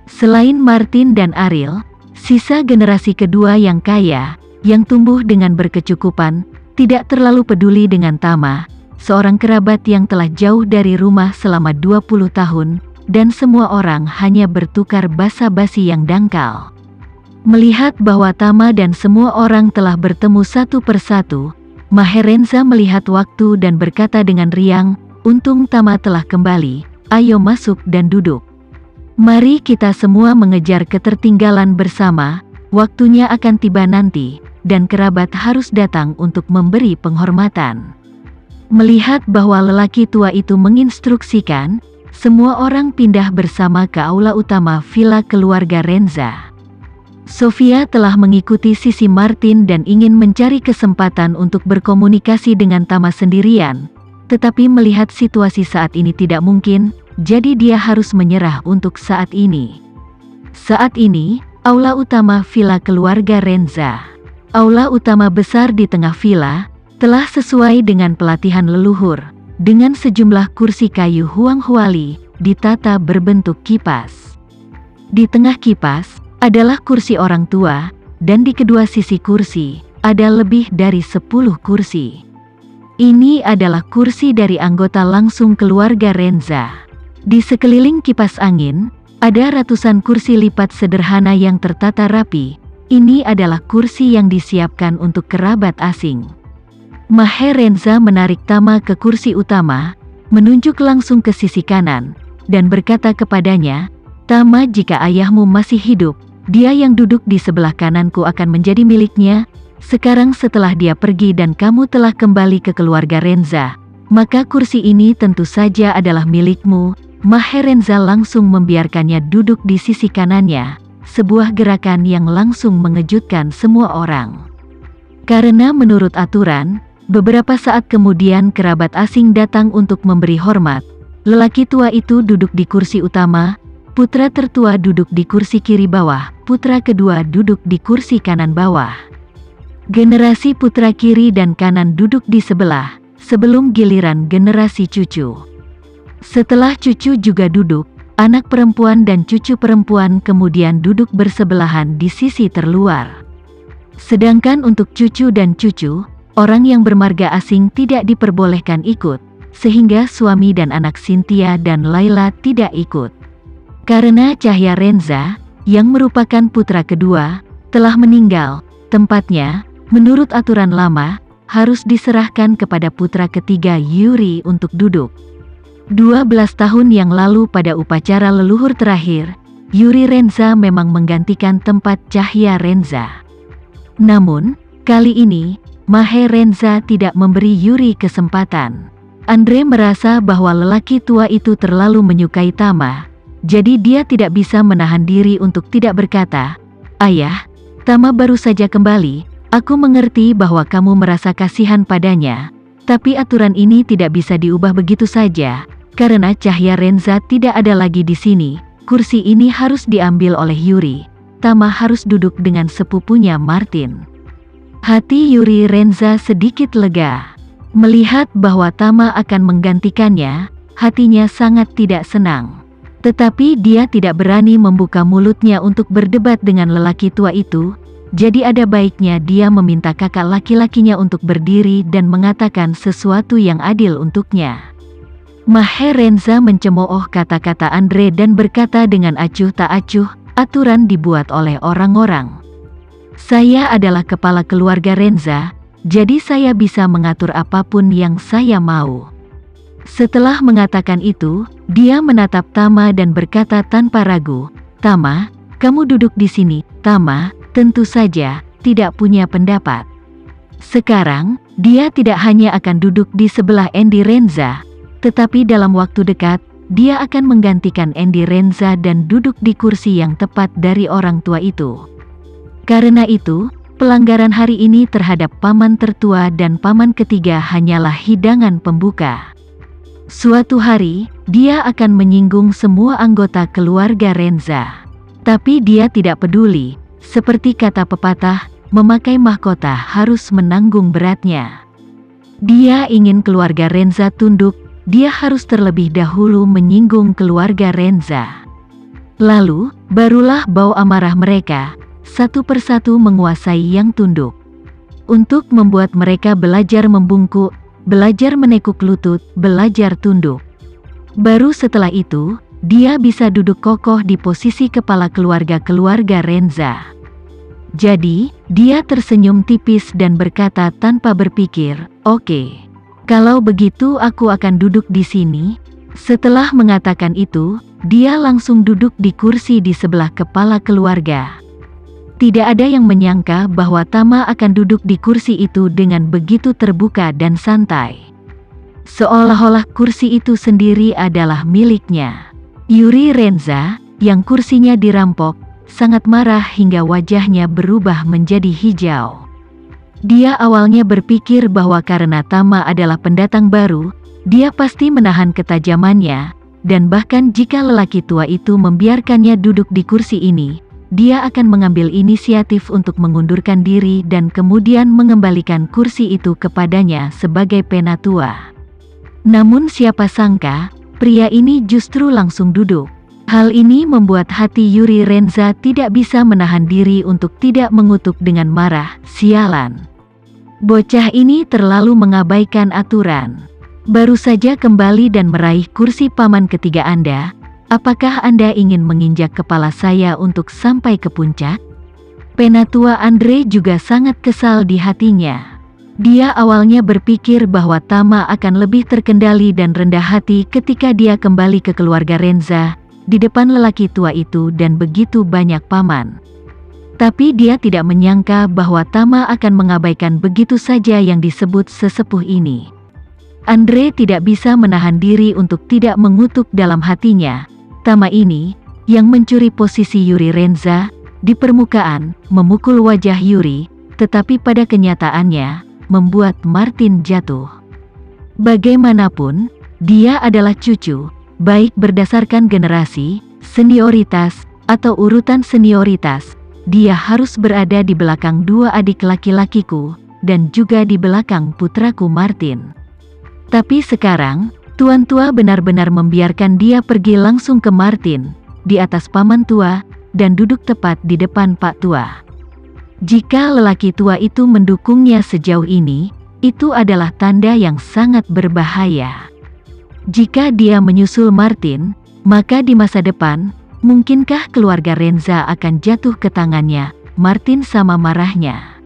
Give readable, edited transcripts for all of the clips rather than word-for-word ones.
Selain Martin dan Ariel, sisa generasi kedua yang kaya, yang tumbuh dengan berkecukupan, tidak terlalu peduli dengan Tama, seorang kerabat yang telah jauh dari rumah selama 20 tahun, dan semua orang hanya bertukar basa-basi yang dangkal. Melihat bahwa Tama dan semua orang telah bertemu satu persatu, Maherenza melihat waktu dan berkata dengan riang, "Untung Tama telah kembali, ayo masuk dan duduk. Mari kita semua mengejar ketertinggalan bersama, waktunya akan tiba nanti, dan kerabat harus datang untuk memberi penghormatan." Melihat bahwa lelaki tua itu menginstruksikan, semua orang pindah bersama ke aula utama villa keluarga Renza. Sofia telah mengikuti sisi Martin dan ingin mencari kesempatan untuk berkomunikasi dengan Tama sendirian, tetapi melihat situasi saat ini tidak mungkin, jadi dia harus menyerah untuk saat ini. Saat ini, aula utama villa keluarga Renza. Aula utama besar di tengah villa, telah sesuai dengan pelatihan leluhur, dengan sejumlah kursi kayu huang huali, ditata berbentuk kipas. Di tengah kipas, adalah kursi orang tua, dan di kedua sisi kursi, ada lebih dari 10 kursi. Ini adalah kursi dari anggota langsung keluarga Renza. Di sekeliling kipas angin, ada ratusan kursi lipat sederhana yang tertata rapi. Ini adalah kursi yang disiapkan untuk kerabat asing. Maherenza menarik Tama ke kursi utama, menunjuk langsung ke sisi kanan, dan berkata kepadanya, "Tama, jika ayahmu masih hidup, dia yang duduk di sebelah kananku akan menjadi miliknya. Sekarang setelah dia pergi dan kamu telah kembali ke keluarga Renza, maka kursi ini tentu saja adalah milikmu." Maherenza langsung membiarkannya duduk di sisi kanannya, sebuah gerakan yang langsung mengejutkan semua orang. Karena menurut aturan, beberapa saat kemudian kerabat asing datang untuk memberi hormat. Lelaki tua itu duduk di kursi utama, putra tertua duduk di kursi kiri bawah, putra kedua duduk di kursi kanan bawah. Generasi putra kiri dan kanan duduk di sebelah, sebelum giliran generasi cucu. Setelah cucu juga duduk, anak perempuan dan cucu perempuan kemudian duduk bersebelahan di sisi terluar. Sedangkan untuk cucu dan cucu, orang yang bermarga asing tidak diperbolehkan ikut, sehingga suami dan anak Cynthia dan Layla tidak ikut. Karena Cahya Renza, yang merupakan putra kedua, telah meninggal, tempatnya, menurut aturan lama, harus diserahkan kepada putra ketiga Yuri untuk duduk. 12 tahun yang lalu pada upacara leluhur terakhir, Yuri Renza memang menggantikan tempat Cahya Renza. Namun, kali ini, Maherenza tidak memberi Yuri kesempatan. Andre merasa bahwa lelaki tua itu terlalu menyukai Tama, jadi dia tidak bisa menahan diri untuk tidak berkata, "Ayah, Tama baru saja kembali, aku mengerti bahwa kamu merasa kasihan padanya, tapi aturan ini tidak bisa diubah begitu saja. Karena Cahya Renza tidak ada lagi di sini, kursi ini harus diambil oleh Yuri. Tama harus duduk dengan sepupunya Martin." Hati Yuri Renza sedikit lega. Melihat bahwa Tama akan menggantikannya, hatinya sangat tidak senang. Tetapi dia tidak berani membuka mulutnya untuk berdebat dengan lelaki tua itu, jadi ada baiknya dia meminta kakak laki-lakinya untuk berdiri dan mengatakan sesuatu yang adil untuknya. Maherenza mencemooh kata-kata Andre dan berkata dengan acuh tak acuh, "Aturan dibuat oleh orang-orang. Saya adalah kepala keluarga Renza, jadi saya bisa mengatur apapun yang saya mau." Setelah mengatakan itu, dia menatap Tama dan berkata tanpa ragu, "Tama, kamu duduk di sini." Tama, tentu saja, tidak punya pendapat. Sekarang, dia tidak hanya akan duduk di sebelah Andy Renza, tetapi dalam waktu dekat, dia akan menggantikan Andy Renza dan duduk di kursi yang tepat dari orang tua itu. Karena itu, pelanggaran hari ini terhadap paman tertua dan paman ketiga hanyalah hidangan pembuka. Suatu hari, dia akan menyinggung semua anggota keluarga Renza. Tapi dia tidak peduli, seperti kata pepatah, memakai mahkota harus menanggung beratnya. Dia ingin keluarga Renza tunduk, dia harus terlebih dahulu menyinggung keluarga Renza. Lalu, barulah bau amarah mereka, satu persatu menguasai yang tunduk. Untuk membuat mereka belajar membungkuk, belajar menekuk lutut, belajar tunduk. Baru setelah itu, dia bisa duduk kokoh di posisi kepala keluarga Renza. Jadi, dia tersenyum tipis dan berkata tanpa berpikir, "Oke. Kalau begitu aku akan duduk di sini." Setelah mengatakan itu, dia langsung duduk di kursi di sebelah kepala keluarga. Tidak ada yang menyangka bahwa Tama akan duduk di kursi itu dengan begitu terbuka dan santai. Seolah-olah kursi itu sendiri adalah miliknya. Yuri Renza, yang kursinya dirampok, sangat marah hingga wajahnya berubah menjadi hijau. Dia awalnya berpikir bahwa karena Tama adalah pendatang baru, dia pasti menahan ketajamannya, dan bahkan jika lelaki tua itu membiarkannya duduk di kursi ini, dia akan mengambil inisiatif untuk mengundurkan diri dan kemudian mengembalikan kursi itu kepadanya sebagai penatua. Namun siapa sangka, pria ini justru langsung duduk. Hal ini membuat hati Yuri Renza tidak bisa menahan diri untuk tidak mengutuk dengan marah, "Sialan. Bocah ini terlalu mengabaikan aturan. Baru saja kembali dan meraih kursi paman ketiga Anda. Apakah Anda ingin menginjak kepala saya untuk sampai ke puncak?" Penatua Andre juga sangat kesal di hatinya. Dia awalnya berpikir bahwa Tama akan lebih terkendali dan rendah hati ketika dia kembali ke keluarga Renza, di depan lelaki tua itu dan begitu banyak paman. Tapi dia tidak menyangka bahwa Tama akan mengabaikan begitu saja yang disebut sesepuh ini. Andre tidak bisa menahan diri untuk tidak mengutuk dalam hatinya. Tama ini, yang mencuri posisi Yuri Renza, di permukaan, memukul wajah Yuri, tetapi pada kenyataannya, membuat Martin jatuh. Bagaimanapun, dia adalah cucu, baik berdasarkan generasi, senioritas, atau urutan senioritas, dia harus berada di belakang dua adik laki-lakiku, dan juga di belakang putraku Martin. Tapi sekarang, Tuan tua benar-benar membiarkan dia pergi langsung ke Martin, di atas paman tua, dan duduk tepat di depan Pak Tua. Jika lelaki tua itu mendukungnya sejauh ini, itu adalah tanda yang sangat berbahaya. Jika dia menyusul Martin, maka di masa depan, mungkinkah keluarga Renza akan jatuh ke tangannya? Martin sama marahnya.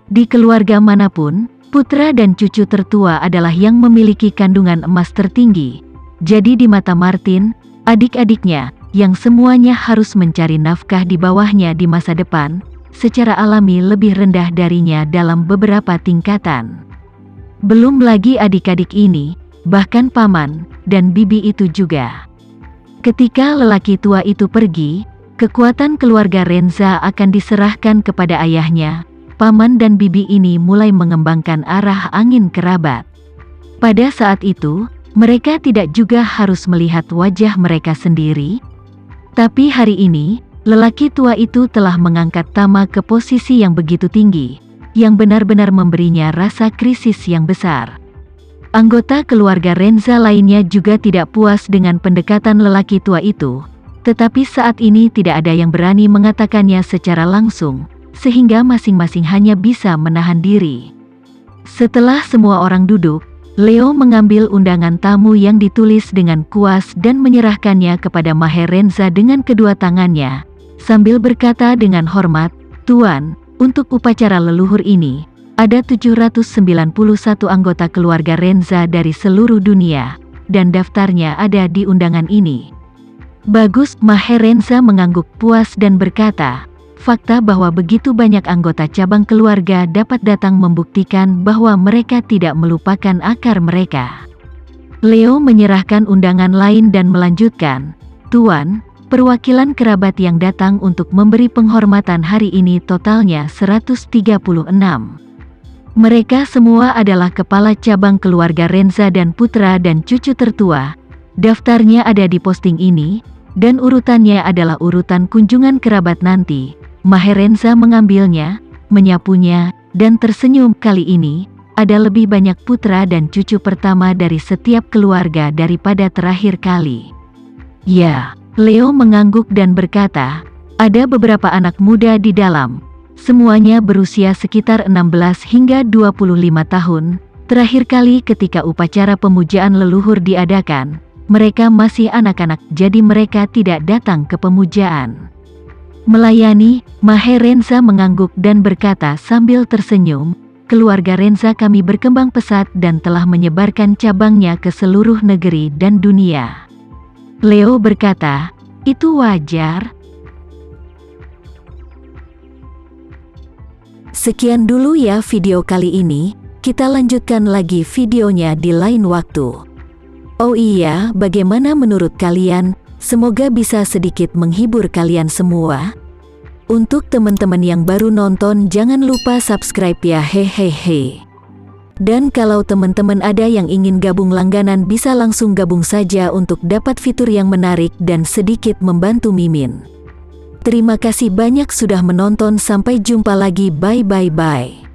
Di keluarga manapun, putra dan cucu tertua adalah yang memiliki kandungan emas tertinggi. Jadi di mata Martin, adik-adiknya, yang semuanya harus mencari nafkah di bawahnya di masa depan, secara alami lebih rendah darinya dalam beberapa tingkatan. Belum lagi adik-adik ini, bahkan paman, dan bibi itu juga. Ketika lelaki tua itu pergi, kekuatan keluarga Renza akan diserahkan kepada ayahnya. Paman dan bibi ini mulai mengembangkan arah angin kerabat. Pada saat itu, mereka tidak juga harus melihat wajah mereka sendiri. Tapi hari ini, lelaki tua itu telah mengangkat Tama ke posisi yang begitu tinggi, yang benar-benar memberinya rasa krisis yang besar. Anggota keluarga Renza lainnya juga tidak puas dengan pendekatan lelaki tua itu, tetapi saat ini tidak ada yang berani mengatakannya secara langsung, sehingga masing-masing hanya bisa menahan diri. Setelah semua orang duduk, Leo mengambil undangan tamu yang ditulis dengan kuas dan menyerahkannya kepada Maher Renza dengan kedua tangannya, sambil berkata dengan hormat, "Tuan, untuk upacara leluhur ini, ada 791 anggota keluarga Renza dari seluruh dunia, dan daftarnya ada di undangan ini." "Bagus," Maher Renza mengangguk puas dan berkata, "Fakta bahwa begitu banyak anggota cabang keluarga dapat datang membuktikan bahwa mereka tidak melupakan akar mereka." Leo menyerahkan undangan lain dan melanjutkan, "Tuan, perwakilan kerabat yang datang untuk memberi penghormatan hari ini totalnya 136. Mereka semua adalah kepala cabang keluarga Renza dan putra dan cucu tertua. Daftarnya ada di posting ini, dan urutannya adalah urutan kunjungan kerabat nanti." Maher Renza mengambilnya, menyapunya, dan tersenyum. Kali ini, ada lebih banyak putra dan cucu pertama dari setiap keluarga daripada terakhir kali. "Ya," Leo mengangguk dan berkata, "Ada beberapa anak muda di dalam. Semuanya berusia sekitar 16 hingga 25 tahun. Terakhir kali ketika upacara pemujaan leluhur diadakan, mereka masih anak-anak, jadi mereka tidak datang ke pemujaan." Melayani, Mahe Renza mengangguk dan berkata sambil tersenyum, "Keluarga Renza kami berkembang pesat dan telah menyebarkan cabangnya ke seluruh negeri dan dunia." Leo berkata, "Itu wajar." Sekian dulu ya video kali ini, kita lanjutkan lagi videonya di lain waktu. Oh iya, bagaimana menurut kalian? Semoga bisa sedikit menghibur kalian semua. Untuk teman-teman yang baru nonton, jangan lupa subscribe ya, hehehe. Dan kalau teman-teman ada yang ingin gabung langganan, bisa langsung gabung saja untuk dapat fitur yang menarik dan sedikit membantu Mimin. Terima kasih banyak sudah menonton, sampai jumpa lagi, bye bye bye.